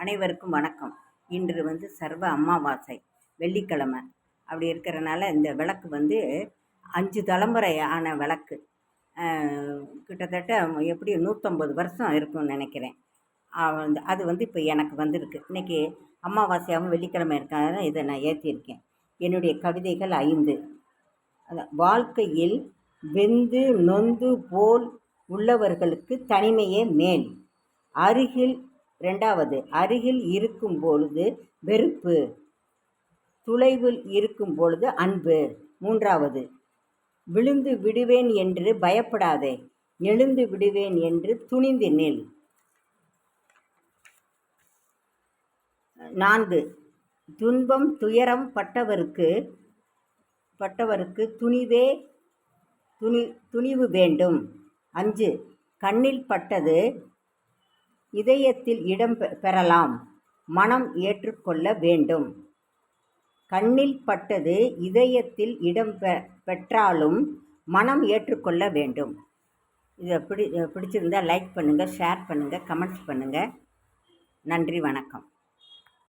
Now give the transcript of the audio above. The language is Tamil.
அனைவருக்கும் வணக்கம். இன்று சர்வ அமாவாசை வெள்ளிக்கிழமை. அப்படி இருக்கிறனால இந்த விளக்கு 5 தலைமுறை ஆன விளக்கு. கிட்டத்தட்ட எப்படி 150 வருஷம் இருக்கும்னு நினைக்கிறேன். அது இப்போ எனக்கு வந்திருக்கு. இன்றைக்கி அமாவாசையாகவும் வெள்ளிக்கிழமை இருக்காத இதை நான் ஏற்றியிருக்கேன். என்னுடைய கவிதைகள் 5. வாழ்க்கையில் வெந்து நொந்து போல் உள்ளவர்களுக்கு தனிமையே மேல். அருகில் இருக்கும் பொழுது வெறுப்பு, தொலைவில் இருக்கும் பொழுது அன்பு. 3, விழுந்து விடுவேன் என்று பயப்படாதே, எழுந்து விடுவேன் என்று துணிந்து நில். 4, துன்பம் துயரம் பட்டவருக்கு துணிவு வேண்டும். 5, கண்ணில் பட்டது இதயத்தில் இடம் பெறலாம், மனம் ஏற்றுக்கொள்ள வேண்டும். கண்ணில் பட்டது இதயத்தில் இடம் பெற்றாலும் மனம் ஏற்றுக்கொள்ள வேண்டும். இதை பிடிச்சிருந்தால் லைக் பண்ணுங்கள், ஷேர் பண்ணுங்கள், கமெண்ட்ஸ் பண்ணுங்கள். நன்றி, வணக்கம்.